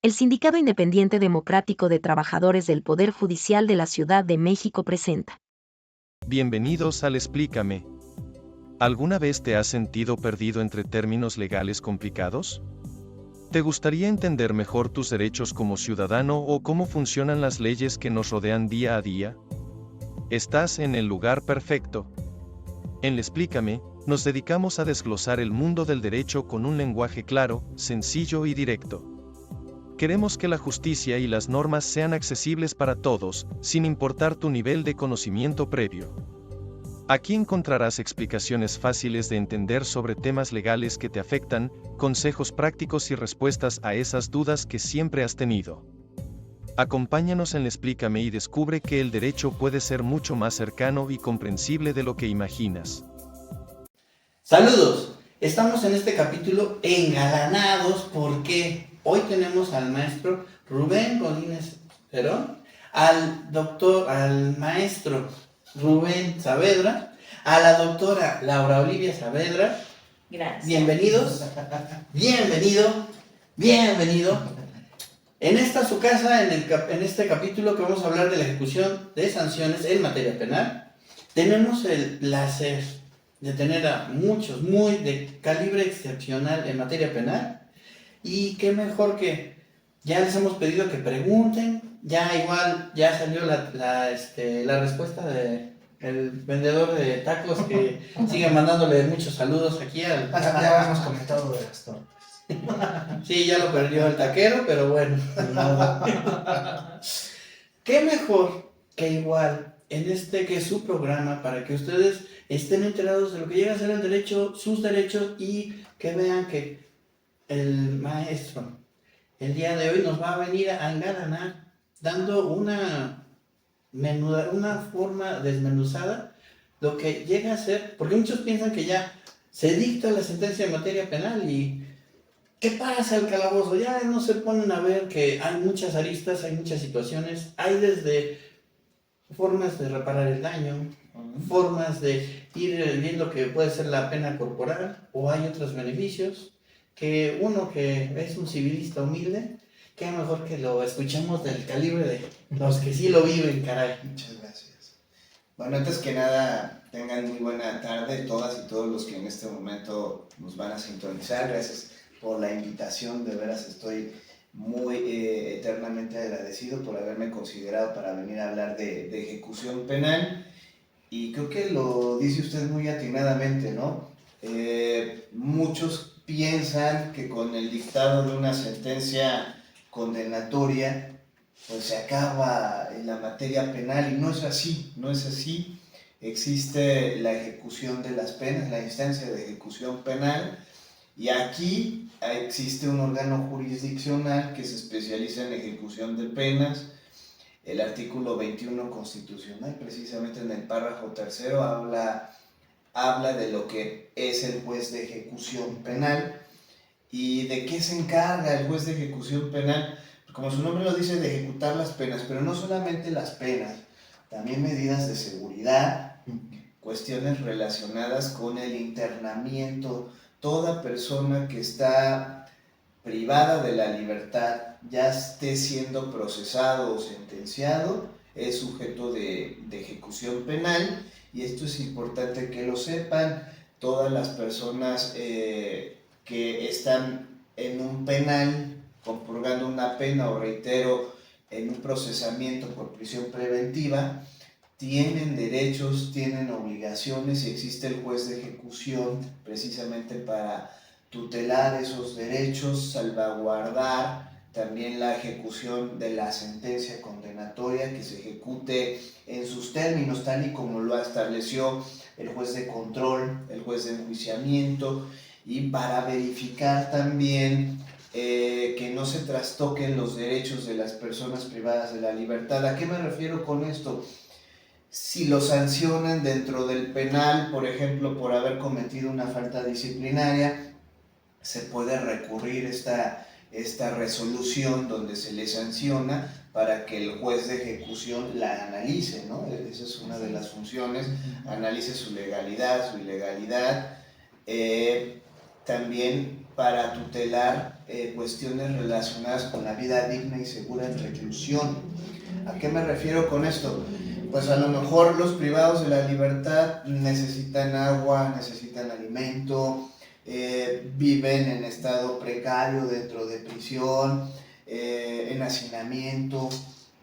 El Sindicato Independiente Democrático de Trabajadores del Poder Judicial de la Ciudad de México presenta. Bienvenidos al Explícame. ¿Alguna vez te has sentido perdido entre términos legales complicados? ¿Te gustaría entender mejor tus derechos como ciudadano o cómo funcionan las leyes que nos rodean día a día? Estás en el lugar perfecto. En Explícame, nos dedicamos a desglosar el mundo del derecho con un lenguaje claro, sencillo y directo. Queremos que la justicia y las normas sean accesibles para todos, sin importar tu nivel de conocimiento previo. Aquí encontrarás explicaciones fáciles de entender sobre temas legales que te afectan, consejos prácticos y respuestas a esas dudas que siempre has tenido. Acompáñanos en Explícame y descubre que el derecho puede ser mucho más cercano y comprensible de lo que imaginas. Saludos, estamos en este capítulo engalanados porque hoy tenemos al maestro Rubén Godínez Perón, al maestro Rubén Saavedra, a la doctora Laura Olivia Saavedra. Gracias. Bienvenidos, bienvenido. En esta su casa, en este capítulo que vamos a hablar de la ejecución de sanciones en materia penal, tenemos el placer de tener a muchos muy de calibre excepcional en materia penal, y qué mejor que ya les hemos pedido que pregunten, ya igual ya salió la respuesta de el vendedor de tacos que sigue mandándole muchos saludos aquí al... Ya hemos comentado de las tortas. Sí, ya lo perdió el taquero, pero bueno. Qué mejor que igual que es su programa, para que ustedes estén enterados de lo que llega a ser el derecho, sus derechos, y que vean que el maestro el día de hoy nos va a venir a engalanar dando una forma desmenuzada lo que llega a ser, porque muchos piensan que ya se dicta la sentencia en materia penal y ¿qué pasa el calabozo? Ya no se ponen a ver que hay muchas aristas, hay muchas situaciones, hay desde formas de reparar el daño, formas de ir viendo que puede ser la pena corporal, o hay otros beneficios, que uno que es un civilista humilde, qué mejor que lo escuchemos del calibre de los que sí lo viven, caray. Muchas gracias. Bueno, antes que nada, tengan muy buena tarde todas y todos los que en este momento nos van a sintonizar. Gracias por la invitación, de veras estoy muy eternamente agradecido por haberme considerado para venir a hablar de ejecución penal, y creo que lo dice usted muy atinadamente, ¿no? Muchos piensan que con el dictado de una sentencia condenatoria pues se acaba en la materia penal, y no es así, no es así. Existe la ejecución de las penas, la instancia de ejecución penal, y aquí existe un órgano jurisdiccional que se especializa en ejecución de penas. El artículo 21 constitucional, precisamente en el párrafo tercero, habla de lo que es el juez de ejecución penal y de qué se encarga el juez de ejecución penal. Como su nombre lo dice, de ejecutar las penas, pero no solamente las penas, también medidas de seguridad, cuestiones relacionadas con el internamiento. Toda persona que está privada de la libertad, ya esté siendo procesado o sentenciado, es sujeto de ejecución penal, y esto es importante que lo sepan. Todas las personas que están en un penal purgando una pena, o reitero, en un procesamiento por prisión preventiva, tienen derechos, tienen obligaciones, y existe el juez de ejecución precisamente para tutelar esos derechos, salvaguardar también la ejecución de la sentencia condenatoria, que se ejecute en sus términos, tal y como lo estableció el juez de control, el juez de enjuiciamiento, y para verificar también que no se trastoquen los derechos de las personas privadas de la libertad. ¿A qué me refiero con esto? Si lo sancionan dentro del penal, por ejemplo, por haber cometido una falta disciplinaria, se puede recurrir esta resolución donde se le sanciona para que el juez de ejecución la analice, ¿no? Esa es una de las funciones, analice su legalidad, su ilegalidad. También para tutelar cuestiones relacionadas con la vida digna y segura en reclusión. ¿A qué me refiero con esto? Pues a lo mejor los privados de la libertad necesitan agua, necesitan alimento, viven en estado precario dentro de prisión, en hacinamiento,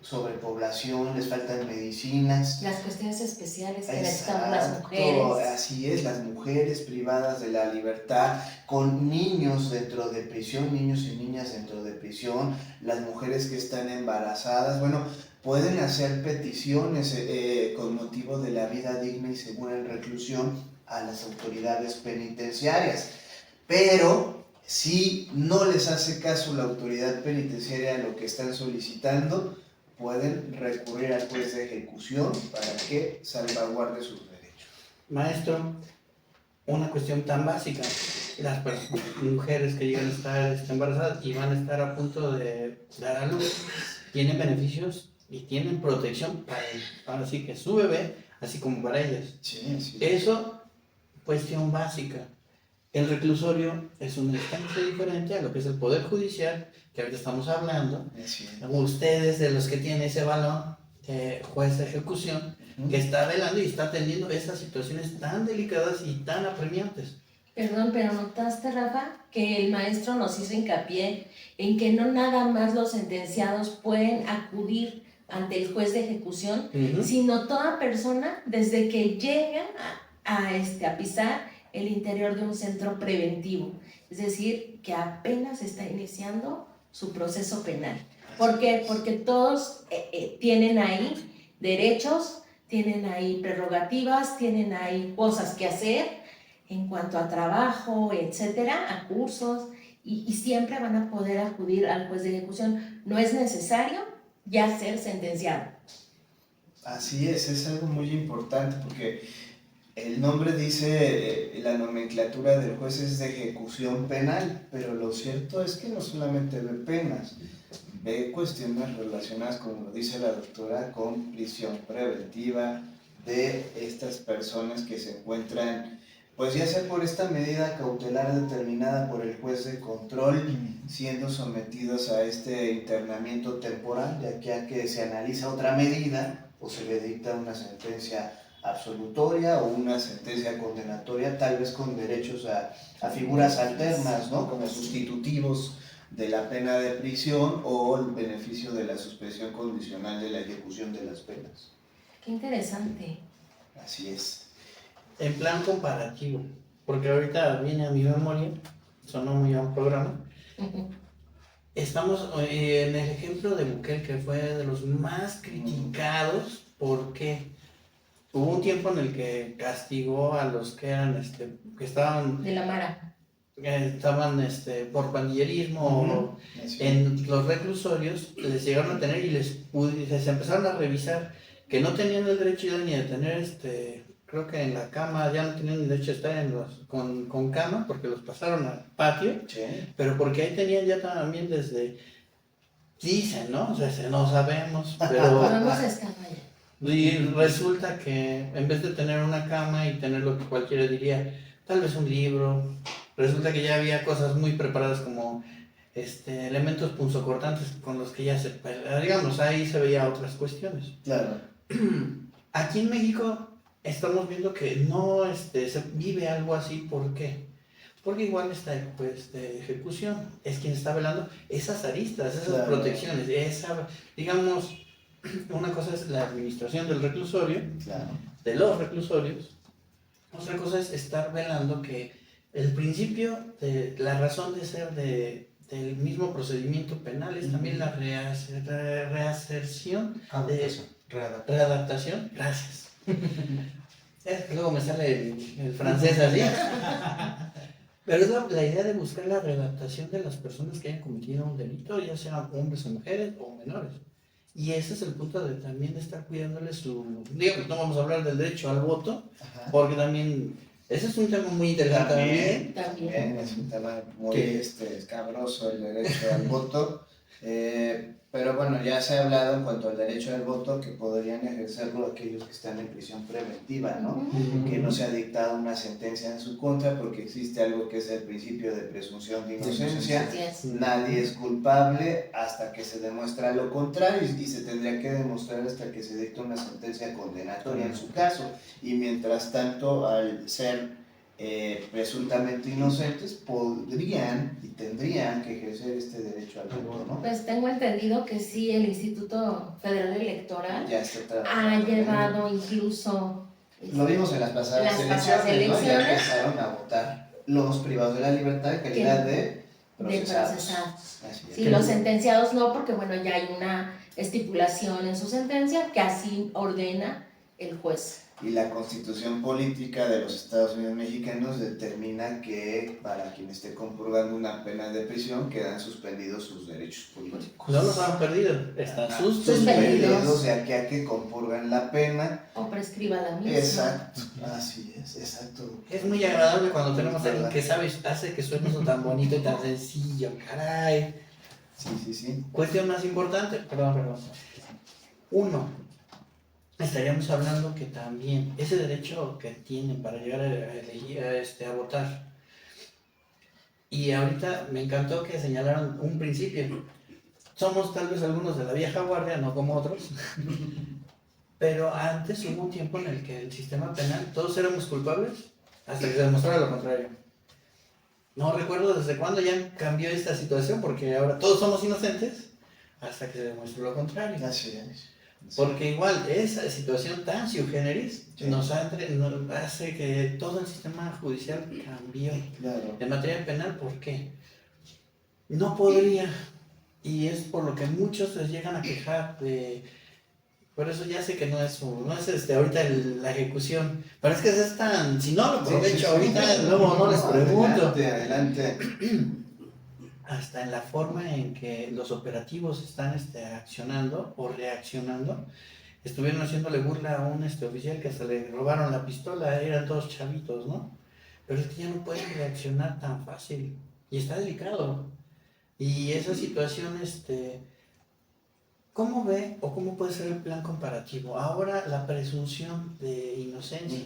sobrepoblación, les faltan medicinas. Las cuestiones especiales que Exacto, necesitan las mujeres. así es, las mujeres privadas de la libertad, con niños dentro de prisión, niños y niñas dentro de prisión, las mujeres que están embarazadas, bueno, pueden hacer peticiones con motivo de la vida digna y segura en reclusión a las autoridades penitenciarias, pero si no les hace caso la autoridad penitenciaria a lo que están solicitando, pueden recurrir al juez de ejecución para que salvaguarde sus derechos. Maestro, una cuestión tan básica. Las mujeres que llegan a estar embarazadas y van a estar a punto de dar a luz, tienen beneficios y tienen protección para así que su bebé, así como para ellas. Sí, sí. Eso, cuestión básica. El reclusorio es una instancia diferente a lo que es el Poder Judicial, que ahorita estamos hablando. Sí. Ustedes, de los que tienen ese balón, juez de ejecución, que está velando y está atendiendo esas situaciones tan delicadas y tan apremiantes. Perdón, pero notaste, Rafa, que el maestro nos hizo hincapié en que no nada más los sentenciados pueden acudir ante el juez de ejecución, sino toda persona desde que llega a pisar el interior de un centro preventivo. Es decir, que apenas está iniciando su proceso penal. ¿Por qué? Porque todos tienen ahí derechos, tienen ahí prerrogativas, tienen ahí cosas que hacer en cuanto a trabajo, etcétera, a cursos, y siempre van a poder acudir al juez de ejecución. No es necesario ya ser sentenciado. Así es algo muy importante porque el nombre dice la nomenclatura del juez es de ejecución penal, pero lo cierto es que no solamente ve penas, ve cuestiones relacionadas, como lo dice la doctora, con prisión preventiva de estas personas que se encuentran, pues ya sea por esta medida cautelar determinada por el juez de control, siendo sometidos a este internamiento temporal, ya que se analiza otra medida o se le dicta una sentencia absolutoria o una sentencia condenatoria, tal vez con derechos a figuras alternas, ¿no? Como sustitutivos de la pena de prisión o el beneficio de la suspensión condicional de la ejecución de las penas. Qué interesante. Así es. En plan comparativo, porque ahorita viene a mi memoria, sonó muy a un programa. Estamos en el ejemplo de Bukele, que fue de los más criticados, porque hubo un tiempo en el que castigó a los que eran, que estaban... De la Mara. Estaban por pandillerismo en los reclusorios, les llegaron a tener y les empezaron a revisar que no tenían el derecho ni de tener, creo que en la cama ya no tenían el derecho de estar con cama, porque los pasaron al patio, Sí. pero porque ahí tenían ya también dicen, ¿no? O sea, no sabemos, pero... Vamos a estar allá. Y resulta que en vez de tener una cama y tener lo que cualquiera diría, tal vez un libro, resulta que ya había cosas muy preparadas como elementos punzocortantes con los que ya digamos, ahí se veía otras cuestiones. Claro. Aquí en México estamos viendo que no se vive algo así. ¿Por qué? Porque igual está el juez de ejecución, es quien está velando esas aristas, esas protecciones, digamos, una cosa es la administración del reclusorio, de los reclusorios, otra cosa es estar velando que el principio de la razón de ser del mismo procedimiento penal es también la reaserción, readaptación, gracias. Es que luego me sale el francés así. Pero es la idea de buscar la readaptación de las personas que hayan cometido un delito, ya sean hombres o mujeres o menores. Y ese es el punto de también estar cuidándole digamos, no vamos a hablar del derecho al voto, porque también, ese es un tema muy interesante también es un tema muy escabroso, el derecho al voto. Pero bueno, ya se ha hablado en cuanto al derecho al voto que podrían ejercerlo aquellos que están en prisión preventiva, ¿no? Que no se ha dictado una sentencia en su contra porque existe algo que es el principio de presunción de inocencia. Nadie es culpable hasta que se demuestra lo contrario y se tendría que demostrar hasta que se dicte una sentencia condenatoria en su caso. Y mientras tanto, al ser presuntamente inocentes, podrían y tendrían que ejercer este derecho al voto, ¿no? Pues tengo entendido que sí, el Instituto Federal Electoral Ya está ha llevado incluso... Lo vimos en las pasadas elecciones, ¿no? Ya empezaron a votar los privados de la libertad en calidad de procesados. Sí, los sentenciados no, porque bueno, ya hay una estipulación en su sentencia que así ordena el juez. Y la Constitución Política de los Estados Unidos Mexicanos determina que para quien esté compurgando una pena de prisión quedan suspendidos sus derechos políticos. No los han perdido, están suspendidos de aquí a que compurgan la pena. O prescriba la misma. Exacto, así es, exacto. Es muy agradable cuando tenemos a alguien que sabe, hace que suene eso tan bonito y tan sencillo, caray. Sí. Cuestión más importante, perdón. Uno, estaríamos hablando que también ese derecho que tienen para llegar a elegir, a votar. Y ahorita me encantó que señalaron un principio. Somos tal vez algunos de la vieja guardia, no como otros. Pero antes hubo un tiempo en el que el sistema penal, todos éramos culpables hasta que se demostrara lo contrario. No recuerdo desde cuándo ya cambió esta situación, porque ahora todos somos inocentes hasta que se demuestre lo contrario. Así es. Porque igual esa situación tan sui generis nos hace que todo el sistema judicial cambió. Claro. En materia penal, ¿por qué? No podría, y es por lo que muchos se llegan a quejar de... Por eso ya sé que no es ahorita la ejecución, pero es que es tan... Si no lo aprovecho ahorita, luego no les pregunto. Adelante. Hasta en la forma en que los operativos están accionando o reaccionando. Estuvieron haciéndole burla a un oficial que hasta le robaron la pistola, eran todos chavitos, ¿no? Pero es que ya no pueden reaccionar tan fácil y está delicado. Y esa situación, ¿cómo ve o cómo puede ser el plan comparativo? Ahora la presunción de inocencia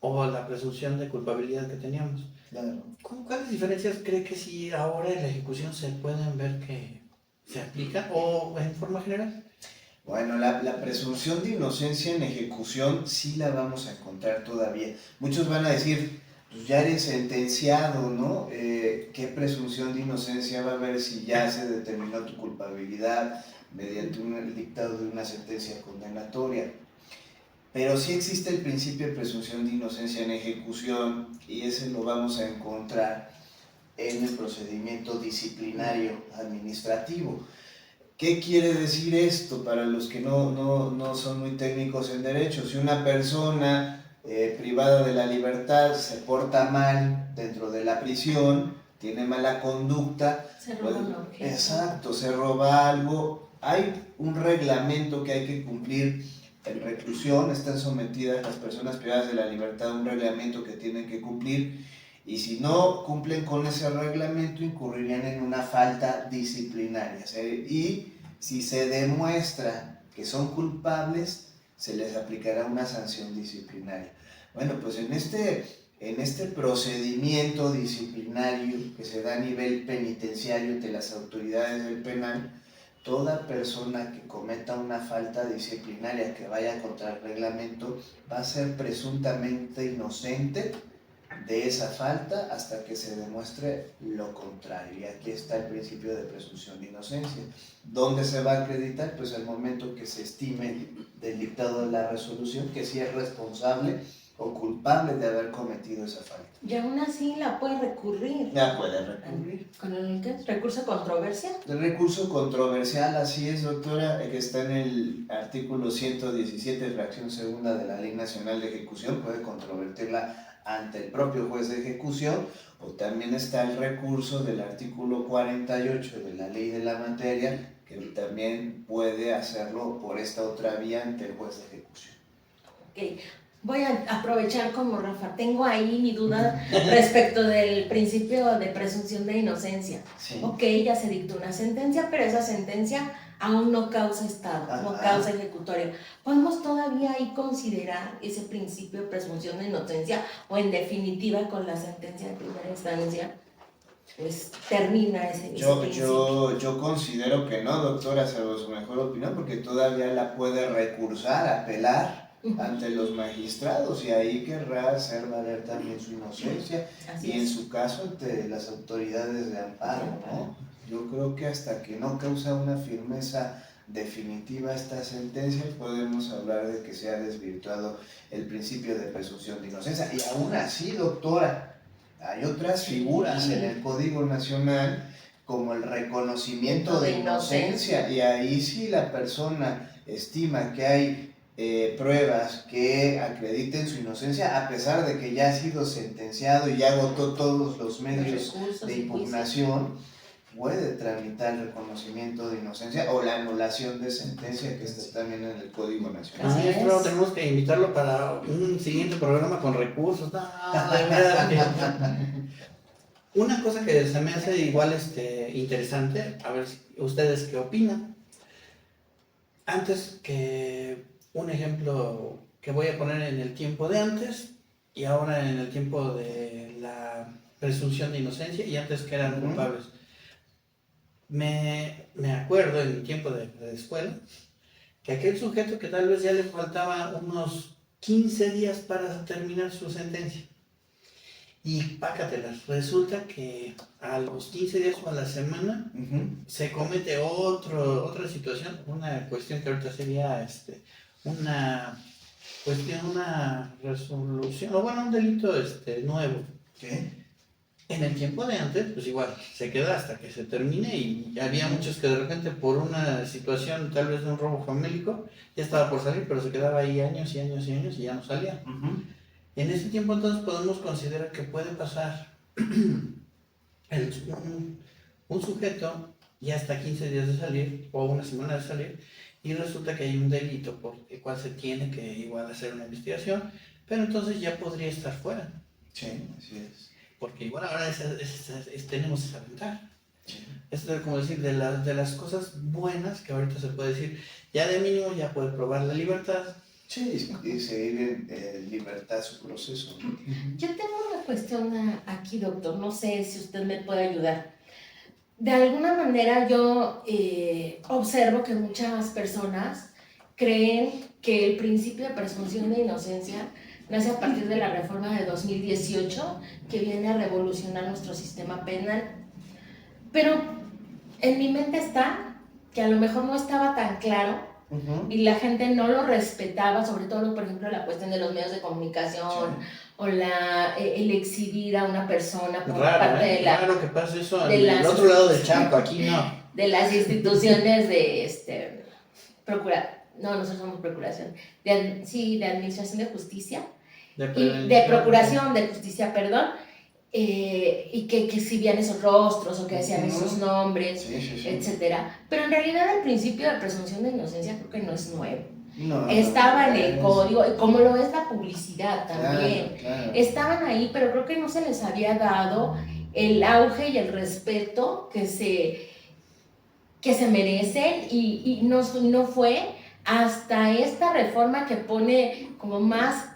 o la presunción de culpabilidad que teníamos. Claro. ¿Cuáles diferencias cree que si ahora en la ejecución se pueden ver que se aplican o en forma general? Bueno, la presunción de inocencia en ejecución sí la vamos a encontrar todavía. Muchos van a decir, pues ya eres sentenciado, ¿no? ¿Qué presunción de inocencia va a haber si ya se determinó tu culpabilidad mediante el dictado de una sentencia condenatoria? Pero sí existe el principio de presunción de inocencia en ejecución y ese lo vamos a encontrar en el procedimiento disciplinario administrativo. ¿Qué quiere decir esto para los que no son muy técnicos en derecho? Si una persona privada de la libertad se porta mal dentro de la prisión, tiene mala conducta, se roba un objeto. Exacto, se roba algo, hay un reglamento que hay que cumplir. En reclusión están sometidas las personas privadas de la libertad a un reglamento que tienen que cumplir y si no cumplen con ese reglamento incurrirían en una falta disciplinaria. Y si se demuestra que son culpables, se les aplicará una sanción disciplinaria. Bueno, pues en este procedimiento disciplinario que se da a nivel penitenciario ante las autoridades del penal, toda persona que cometa una falta disciplinaria que vaya contra el reglamento va a ser presuntamente inocente de esa falta hasta que se demuestre lo contrario. Y aquí está el principio de presunción de inocencia. ¿Dónde se va a acreditar? Pues al momento que se estime del dictado de la resolución que sí es responsable o culpable de haber cometido esa falta. Y aún así la puede recurrir. Ya puede recurrir. ¿Con el qué? ¿Recurso controversial? El recurso controversial, así es, doctora, que está en el artículo 117, fracción segunda de la Ley Nacional de Ejecución, puede controvertirla ante el propio juez de ejecución, o también está el recurso del artículo 48 de la Ley de la Materia, que también puede hacerlo por esta otra vía ante el juez de ejecución. Ok. Voy a aprovechar como Rafa, tengo ahí mi duda respecto del principio de presunción de inocencia. Sí. Ok, ya se dictó una sentencia, pero esa sentencia aún no causa estado, no causa ejecutoria. ¿Podemos todavía ahí considerar ese principio de presunción de inocencia o en definitiva con la sentencia de primera instancia pues termina ese principio? Yo considero que no, doctora, salvo su mejor opinión, porque todavía la puede recursar, apelar ante los magistrados y ahí querrá hacer valer también su inocencia y en su caso ante las autoridades de amparo, ¿no? Yo creo que hasta que no causa una firmeza definitiva esta sentencia podemos hablar de que se ha desvirtuado el principio de presunción de inocencia y aún así, doctora, hay otras figuras en el Código Nacional como el reconocimiento de inocencia y ahí sí la persona estima que hay pruebas que acrediten su inocencia a pesar de que ya ha sido sentenciado y ya agotó todos los medios de impugnación, puede tramitar el reconocimiento de inocencia o la anulación de sentencia que está también en el Código Nacional. Maestro, tenemos que invitarlo para un siguiente programa con recursos. No, de verdad. Una cosa que se me hace igual interesante, a ver ustedes qué opinan. Antes que un ejemplo que voy a poner en el tiempo de antes y ahora en el tiempo de la presunción de inocencia y antes que eran culpables. Me acuerdo en mi tiempo de escuela que aquel sujeto que tal vez ya le faltaba unos 15 días para terminar su sentencia. Y pácatelas, resulta que a los 15 días o a la semana se comete otra situación, una cuestión que ahorita sería una resolución, o bueno, un delito nuevo. ¿Qué? En el tiempo de antes, pues igual, se queda hasta que se termine y había muchos que de repente por una situación tal vez de un robo famélico, ya estaba por salir, pero se quedaba ahí años y años y años y ya no salía. En ese tiempo entonces podemos considerar que puede pasar un sujeto ya hasta 15 días de salir o una semana de salir y resulta que hay un delito por el cual se tiene que igual hacer una investigación, pero entonces ya podría estar fuera. Sí, así es. Porque igual ahora tenemos esa ventaja. Sí. Esto es como decir, de las cosas buenas que ahorita se puede decir, ya de mínimo ya puede probar la libertad. Sí, y seguir en libertad su proceso, ¿no? Yo tengo una cuestión aquí, doctor, no sé si usted me puede ayudar. De alguna manera yo observo que muchas personas creen que el principio de presunción de inocencia nace a partir de la reforma de 2018 que viene a revolucionar nuestro sistema penal. Pero en mi mente está que a lo mejor no estaba tan claro y la gente no lo respetaba, sobre todo, por ejemplo, la cuestión de los medios de comunicación o el exhibir a una persona por parte de la... Claro que pasa eso en el otro lado del charco, aquí no. De las instituciones de no, nosotros somos procuración, de administración de justicia, de procuración de justicia, perdón, y que exhibían esos rostros o que decían esos nombres, etcétera. Pero en realidad el principio de presunción de inocencia creo que no es nuevo. Estaba en el código, como lo es la publicidad también. Claro. Estaban ahí, pero creo que no se les había dado el auge y el respeto que se merecen y no fue hasta esta reforma que pone como más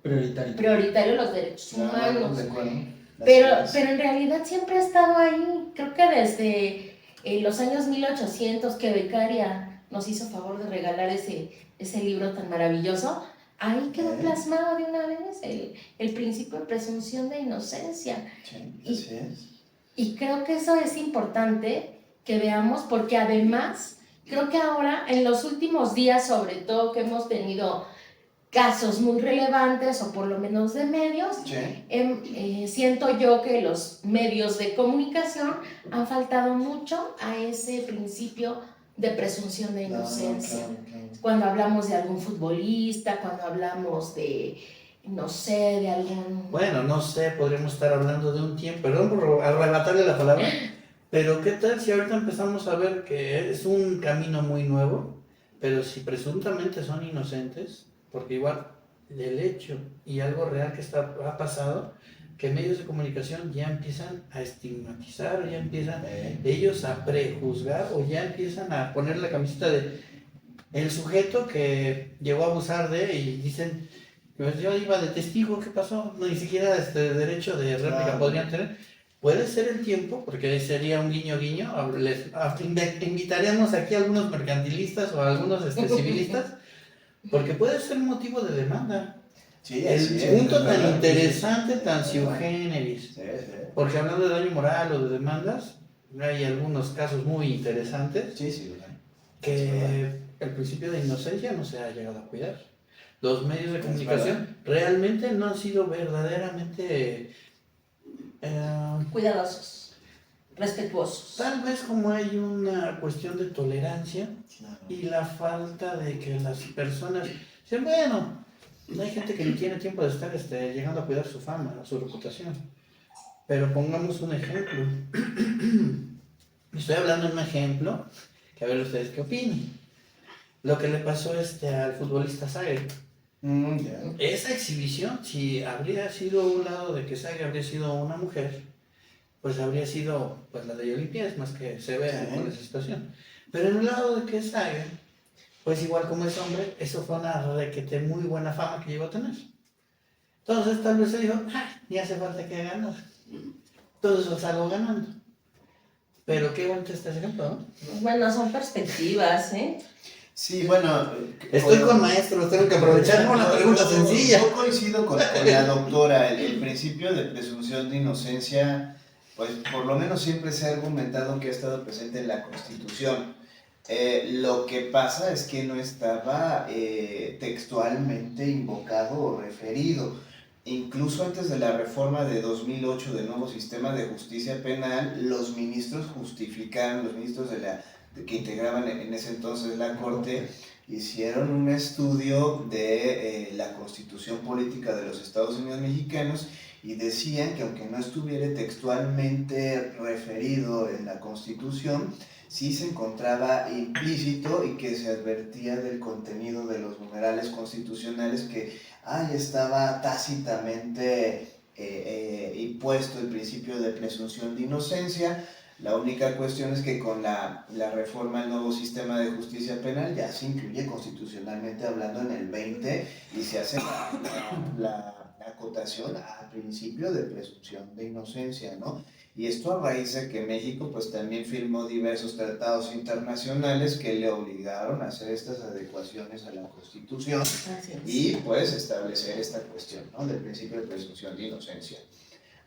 prioritario los derechos humanos. Pero en realidad siempre ha estado ahí. Creo que desde los años 1800 que Beccaria nos hizo favor de regalar ese libro tan maravilloso, ahí quedó plasmado de una vez el principio de presunción de inocencia. Y creo que eso es importante que veamos, porque además creo que ahora, en los últimos días, sobre todo que hemos tenido casos muy relevantes, o por lo menos de medios, siento yo que los medios de comunicación han faltado mucho a ese principio de presunción de inocencia. Claro. Cuando hablamos de algún futbolista, cuando hablamos de, no sé, de algún... Bueno, no sé, podríamos estar hablando de un tiempo, perdón por arrebatarle la palabra, pero ¿qué tal si ahorita empezamos a ver que es un camino muy nuevo, pero si presuntamente son inocentes, porque igual del hecho y algo real que ha pasado, que medios de comunicación ya empiezan a estigmatizar, o ya empiezan ellos a prejuzgar, o ya empiezan a poner la camiseta de el sujeto que llegó a abusar de, y dicen, pues yo iba de testigo, ¿qué pasó? No, ni siquiera derecho de réplica podrían tener. Puede ser el tiempo, porque sería un guiño guiño, invitaríamos aquí a algunos mercantilistas o a algunos civilistas, porque puede ser motivo de demanda. Sí, El punto tan interesante, tan sui generis, porque hablando de daño moral o de demandas, hay algunos casos muy interesantes que el principio de inocencia no se ha llegado a cuidar. Los medios de comunicación realmente no han sido verdaderamente cuidadosos, respetuosos. Tal vez como hay una cuestión de tolerancia y la falta de que las personas dicen, bueno, hay gente que ni tiene tiempo de estar llegando a cuidar su fama, su reputación. Pero pongamos un ejemplo. Estoy hablando de un ejemplo, que a ver ustedes qué opinan. Lo que le pasó al futbolista Sague. Esa exhibición, si habría sido un lado de que Sague habría sido una mujer, pues habría sido pues la de Yoli Pies, más que severa con esa situación. Pero en el lado de que Sague, pues igual como es hombre, eso fue una requete muy buena fama que llegó a tener. Entonces tal vez se dijo, ni hace falta que ganar. Entonces salgo ganando. Pero qué bonito está ese ejemplo, ¿no? Bueno, son perspectivas, ¿eh? Sí, bueno... Estoy con maestros, tengo que aprovechar una pregunta sencilla. Yo coincido con la doctora, el principio de presunción de inocencia, pues por lo menos siempre se ha argumentado que ha estado presente en la Constitución. Lo que pasa es que no estaba textualmente invocado o referido. Incluso antes de la reforma de 2008 del nuevo sistema de justicia penal, los ministros justificaron, los ministros que integraban en ese entonces la Corte, hicieron un estudio de la Constitución Política de los Estados Unidos Mexicanos y decían que aunque no estuviera textualmente referido en la Constitución, sí se encontraba implícito y que se advertía del contenido de los numerales constitucionales que ahí estaba tácitamente impuesto el principio de presunción de inocencia. La única cuestión es que con la reforma al nuevo sistema de justicia penal ya se incluye constitucionalmente hablando en el 20 y se hace la acotación al principio de presunción de inocencia, ¿no? Y esto a raíz de que México pues también firmó diversos tratados internacionales que le obligaron a hacer estas adecuaciones a la Constitución y pues establecer esta cuestión, ¿no? Del principio de presunción de inocencia.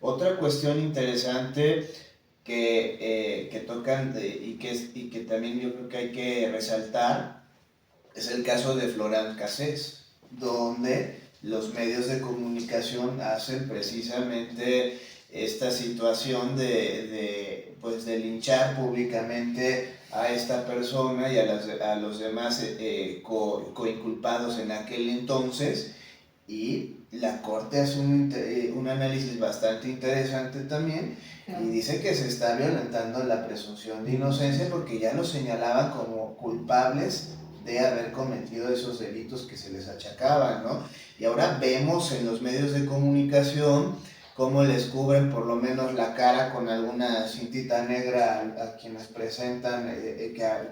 Otra cuestión interesante que tocan y que también yo creo que hay que resaltar es el caso de Florán Cassés, donde los medios de comunicación hacen precisamente esta situación de linchar públicamente a esta persona y a los demás coinculpados en aquel entonces, y la Corte hace un análisis bastante interesante también y dice que se está violentando la presunción de inocencia porque ya los señalaban como culpables de haber cometido esos delitos que se les achacaban, ¿no? Y ahora vemos en los medios de comunicación cómo les cubren por lo menos la cara con alguna cintita negra a quienes presentan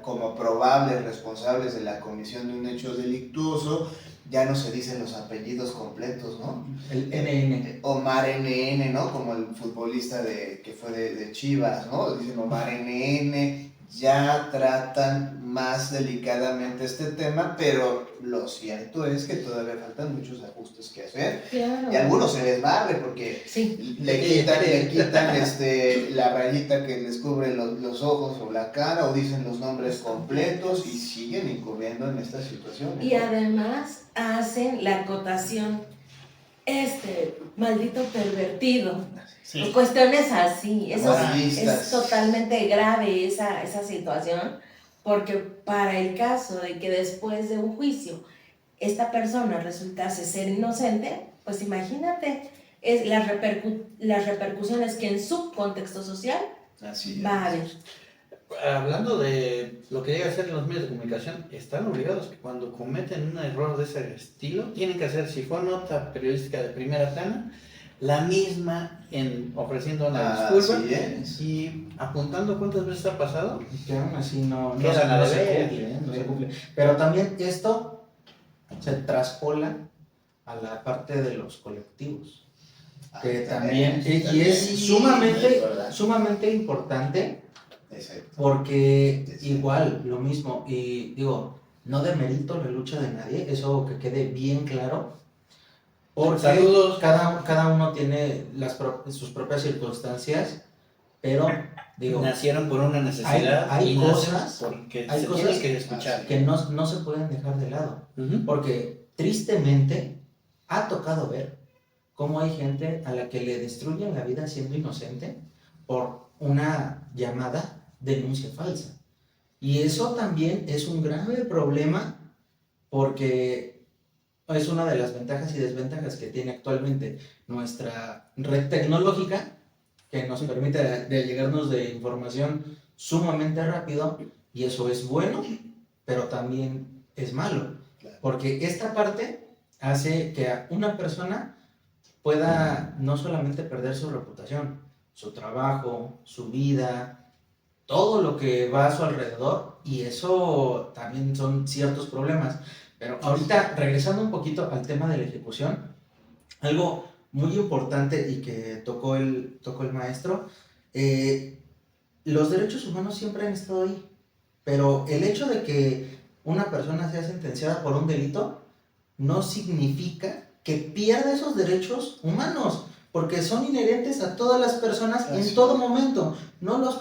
como probables responsables de la comisión de un hecho delictuoso. Ya no se dicen los apellidos completos, ¿no? El NN. Omar NN, ¿no? Como el futbolista que fue de Chivas, ¿no? Dicen Omar NN. Ya tratan más delicadamente este tema, pero lo cierto es que todavía faltan muchos ajustes que hacer. Claro. Y a algunos se les barre porque le quitan la rayita que les cubre los ojos o la cara, o dicen los nombres completos y siguen incurriendo en estas situaciones. Y además hacen la acotación, maldito pervertido. Sí. Cuestiones así, es totalmente grave esa situación, porque para el caso de que después de un juicio esta persona resultase ser inocente, pues imagínate las repercusiones que en su contexto social va a haber. hablando de lo que llega a ser en los medios de comunicación, están obligados que cuando cometen un error de ese estilo, tienen que hacer, si fue nota periodística de primera plana, la misma ofreciendo una disculpa y apuntando cuántas veces ha pasado. Que aún así no se cumple. Pero también esto se traspola a la parte de los colectivos. Que también es sumamente importante. Exacto. Porque igual, lo mismo, y digo, no demerito la lucha de nadie, eso que quede bien claro, porque Saludos. cada uno tiene sus propias circunstancias, pero digo, Nacieron por una necesidad hay y cosas porque hay se cosas tienen que escuchar. que no se pueden dejar de lado, porque tristemente ha tocado ver cómo hay gente a la que le destruyen la vida siendo inocente por una llamada denuncia falsa. Y eso también es un grave problema porque es una de las ventajas y desventajas que tiene actualmente nuestra red tecnológica, que nos permite de llegarnos de información sumamente rápido, y eso es bueno, pero también es malo, porque esta parte hace que a una persona pueda no solamente perder su reputación, su trabajo, su vida, todo lo que va a su alrededor, y eso también son ciertos problemas. Pero ahorita, regresando un poquito al tema de la ejecución, algo muy importante y que tocó el maestro, los derechos humanos siempre han estado ahí, pero el hecho de que una persona sea sentenciada por un delito no significa que pierda esos derechos humanos, porque son inherentes a todas las personas en todo momento. No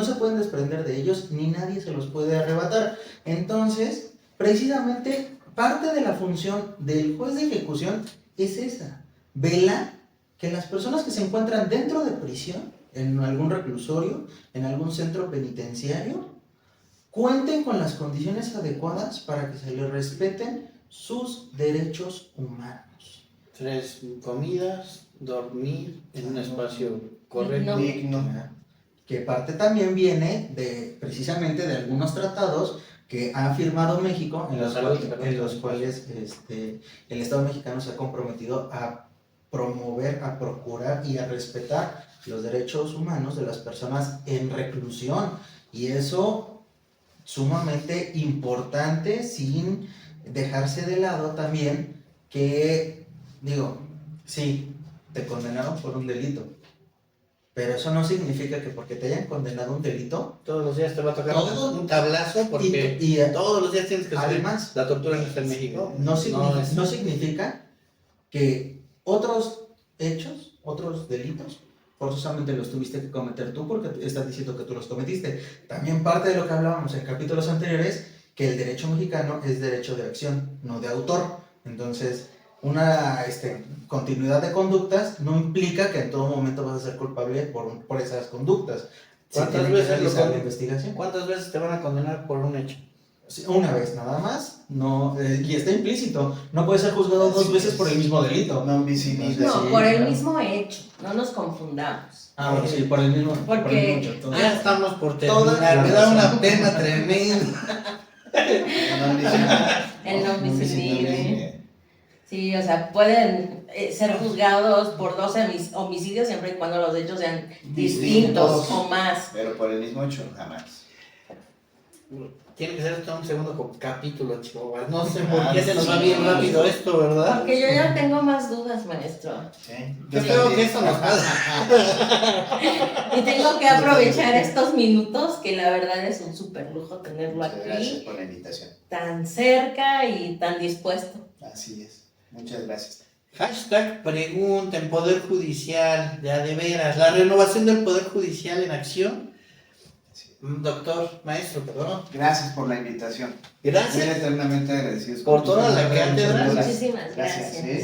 se pueden desprender de ellos, ni nadie se los puede arrebatar. Entonces, precisamente, parte de la función del juez de ejecución es esa: vela que las personas que se encuentran dentro de prisión, en algún reclusorio, en algún centro penitenciario, cuenten con las condiciones adecuadas para que se les respeten sus derechos humanos. 3 comidas, dormir en un espacio correcto. Digno. Que parte también viene precisamente de algunos tratados que ha firmado México, en los cuales el Estado mexicano se ha comprometido a promover, a procurar y a respetar los derechos humanos de las personas en reclusión. Y eso sumamente importante, sin dejarse de lado también que, digo, sí, te condenaron por un delito, pero eso no significa que porque te hayan condenado un delito, todos los días te va a tocar un tablazo, porque todos los días tienes que saber. Además, la tortura no está en México. No significa que otros hechos, otros delitos, forzosamente los tuviste que cometer tú porque estás diciendo que tú los cometiste. También parte de lo que hablábamos en capítulos anteriores, que el derecho mexicano es derecho de acción, no de autor. Entonces, una continuidad de conductas no implica que en todo momento vas a ser culpable por esas conductas. ¿Cuántas veces la investigación? ¿Cuántas veces te van a condenar por un hecho? Una vez nada más, no, y está implícito. No puede ser juzgado dos veces por el mismo delito. No, por el mismo hecho, no nos confundamos. Bueno, sí, por el mismo. Porque por el mismo hecho, ya estamos por terminar. Me da una pena tremenda. El no homicidio. Sí, o sea, pueden ser juzgados por 2 homicidios siempre y cuando los hechos sean distintos o más. Pero por el mismo hecho, jamás. Tiene que ser esto un segundo capítulo, chicos. No sé por qué se nos va bien rápido esto, ¿verdad? Porque yo ya tengo más dudas, maestro. ¿Sí? Yo espero que esto nos pase. Y tengo que aprovechar estos minutos, que la verdad es un súper lujo tenerlo aquí. Gracias por la invitación. Tan cerca y tan dispuesto. Así es. Muchas gracias. Hashtag pregunten, Poder Judicial, ya de veras, la renovación del Poder Judicial en acción. Doctor, maestro, perdón. Gracias por la invitación. Gracias. Muy eternamente agradecidos. Por toda la cátedra. Muchísimas gracias. ¿Sí?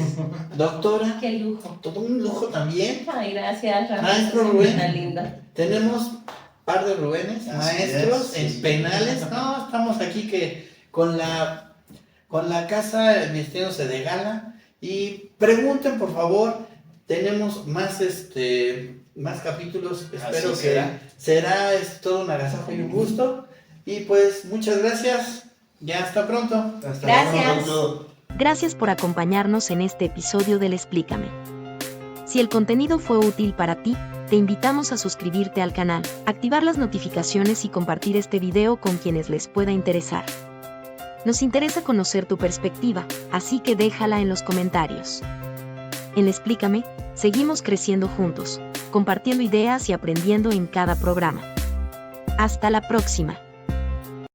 Doctora, Qué lujo. todo un lujo también. Ay, gracias, Rafa. Maestro Rubén. Tan linda. Tenemos par de Rubénes, maestros en penales. No, estamos aquí que con la casa vistiéndose de gala. Y pregunten, por favor. Tenemos más más capítulos. Espero Así que será. es todo un agasajo y un gusto. Y pues muchas gracias. Ya hasta pronto. Hasta Gracias. pronto. Gracias por acompañarnos en este episodio del Explícame. Si el contenido fue útil para ti, te invitamos a suscribirte al canal, activar las notificaciones y compartir este video con quienes les pueda interesar. Nos interesa conocer tu perspectiva, así que déjala en los comentarios. En Explícame, seguimos creciendo juntos, compartiendo ideas y aprendiendo en cada programa. Hasta la próxima.